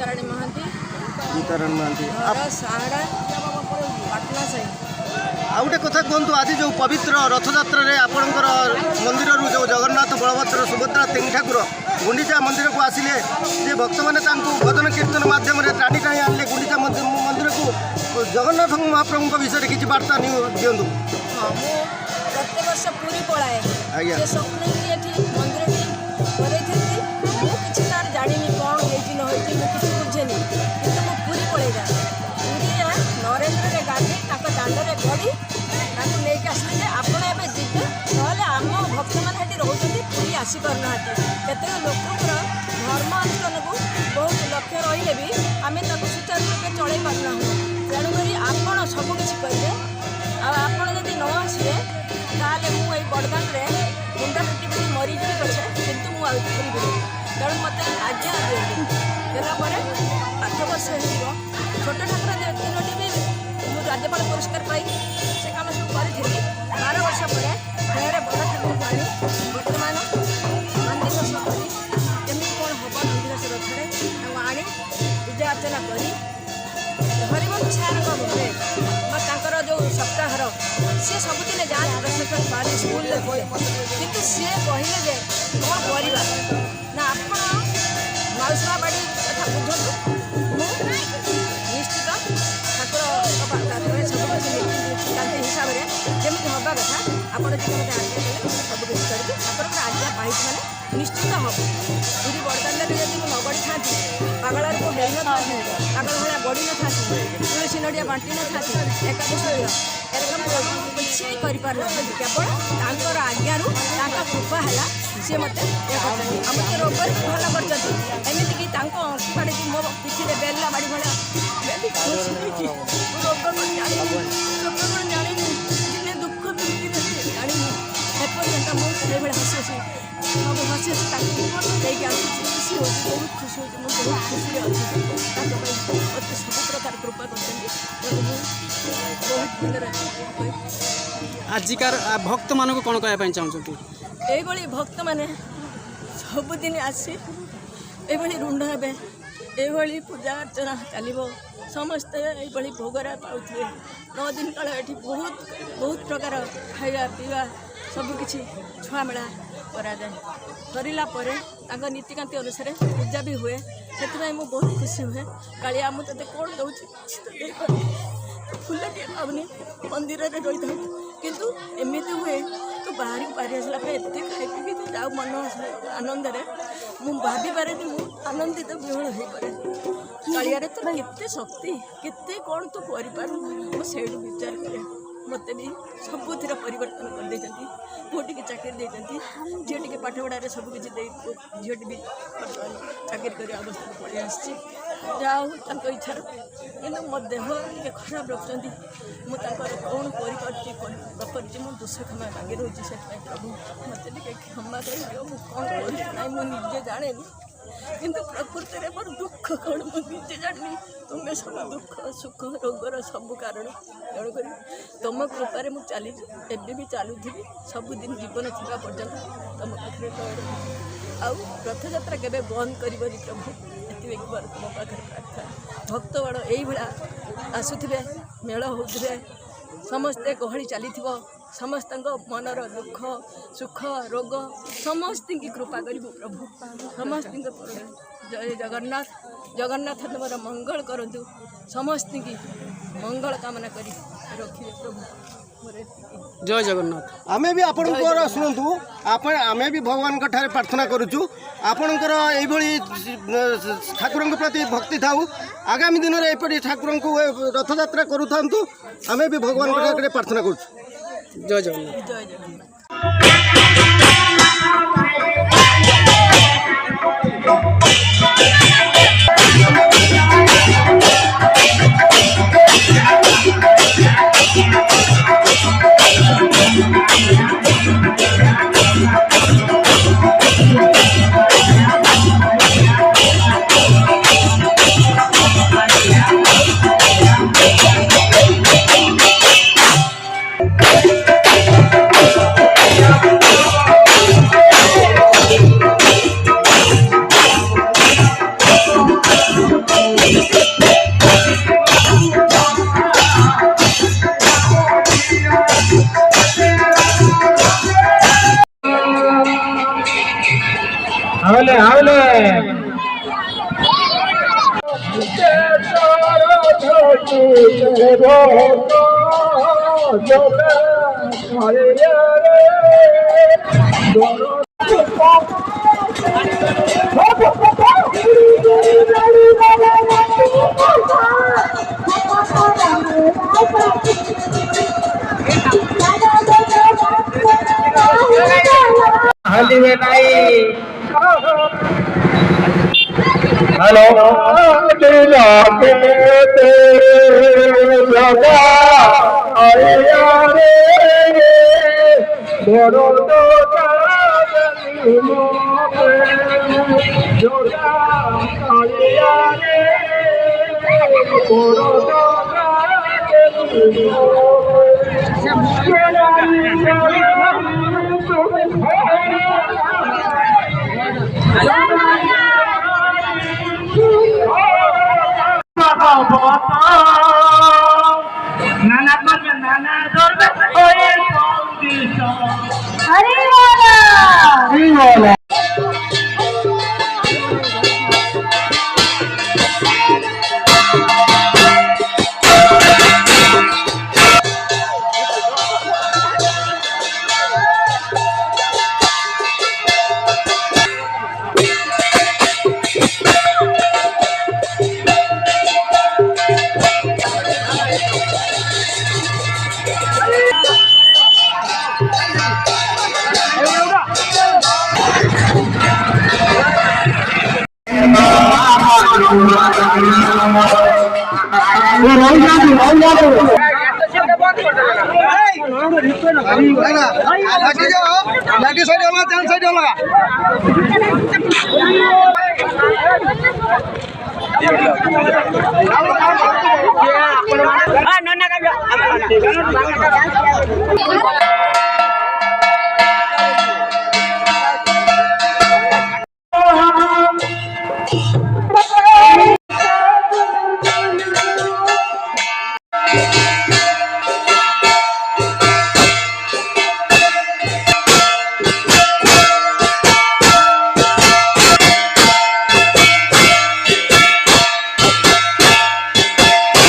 गीताराणी महांती गीताराणी महांती घर साहड़ा पाटना से आ गोटे कथा कहतु आज जो पवित्र रथयात्रा आपणकर मंदिर जो जगन्नाथ बलभद्र सुभद्रा तीन ठाकुर गुंडीचा मंदिर को आसिले जे भक्त मैंने भजन कीर्तन माध्यम टाणी टाणी आने गुंडीचा मंदिर को जगन्नाथ महाप्रभु विषय किसी बार्ता दिंतु। हाँ मु प्रत्येक वर्ष पूरी पलाए आज्ञा स्वप्न मंदिर मुझे तार जानी कौन होती न होती मुझे बुझेनि कि पूरी पलि जाए पूरी नरेन्द्र गाधी दाण्डे गड़ी नहीं आसते आपड़ एवं जीते ना आम भक्त मैंने रोचे पूरी आसीपारना केत लोकर धर्म अनुष्ठान को बहुत लक्ष्य रही भी आम सुचारू रूपे चल पारना तेणुक आपड़ सबकि करेंगे आपड़ जब न आसवे ताले मुझे बड़दाण्डे मुंडा पिटी मरीजी पछे कितु मुझे तेणु मत आज्ञा दिखती देलापर 8 वर्ष हो छोट ठाकुर तीनोटी भी मुझे राज्यपाल पुरस्कार पाई से कम सब करी 12 वर्ष पर फेर बड़ ठाकुर को आनी बर्तमान नंदीघोष करी केमी कौन हम नंदीघोष रथरे आनी पूजा अर्चना करी हरिवंश सार घरे जो सप्ताहर सी सबुदिन जाए प्रशासन पार्टी स्कूल कितु सी कहले कौन करवा ना आप माउसा बाड़ी कथा बुझु निश्चित ठाकुर सब किसी हिसाब से जमी हवा कथा आप आज्ञा देते सब किसी करी आपंकर आज्ञा पाई मैंने निश्चित हम पूरी बड़दाण्डे जब मुझे नगड़ी था पागल को हो न था पागल भाया गड़ी न था तुलसी नड़िया बांटी न था एकादश किसी करना केवल आज्ञार कृपा है सी मत आम रोग भल करमती कि मो पिठी बेला बाड़ी भाया रोग जानी दिने दुख जानी एपर्यंत मुझे हसी हसी सब हसी हसी खुशी हो बहुत खुशी हो बहुत खुशी अच्छी मत सब प्रकार कृपा कर बहुत भल आजिकार भक्त मान को कौन कहना चाहूँ ये भक्त मैंने सबुदिन आसी ये रुंड हे ये पूजा अर्चना चलो समस्ते ये भोगरा पाथे 9 दिन काल ये बहुत बहुत प्रकार खाଇବା पीवा सबकि छुआ मेला कराए सरला नीतिकांति अनुसार पूजा भी हुए से मुझे बहुत खुशी हुए कालिया मुझे कौन दौर फुल टे पाऊनी मंदिर में रही था किंतु एमती हुए तो बाहर को बाहरी आसला एत खाई पी तो जाऊ मन आनंद मुझे भाभी पारे मुझे आनंदित विहल हो पारे कालिया तो केते शक्ति केते कौन तो कर मुझे विचार करे मत भी सबुतिर परिवर्तन कर देती पुटी चाकरी देती झील टी पाठ पढ़ारे सबकि झील भी चाकरी कर अवस्था पड़े आसी जाऊ इच्छार कि मो देह टे खराब रखुच्च मुझे कौन कर दोष क्षमा मांगी रोचे से प्रभु मत क्षमा कर कौन कर मुझे जाने किंतु प्रकृति में मोर दुख कौन मुझे जानी तुम्हें सब दुख सुख रोगर सब कारण तेणुक तुम कृपार मुझे चली एवं भी चलुथी सबुदिन जीवन थी पर्यटन तुम पाखे आउ रथयात्रा केवे बंद करबनी प्रभु ये एक बार तुम पाखे प्रार्थना भक्त बड़ यही आसुवे मेल होते समस्ते गहली चली समस्त मनर दुख सुख रोग समस्त की कृपा करू प्रभु समस्त जय जगन्नाथ जगन्नाथ तुम मंगल करूँ समस्त की मंगल कामना करी रखिए प्रभु जय जगन्नाथ। आमे भी आपण शुणु आमे भी भगवान ठारे प्रार्थना करुचु आपणकर ठाकुर प्रति भक्ति थाऊ आगामी दिन में एपरी ठाकुर को रथयात्रा करूँ आमे भी भगवान ठारे प्रार्थना करुचु। जय जगन्नाथ। जय जगन्नाथ। आवले आवले हल्दी नहीं हेलो नाना करबे नाना धरबे ओए कंडीशन अरे वाला लाठी साइड वाला ध्यान साइड वाला नन्ना का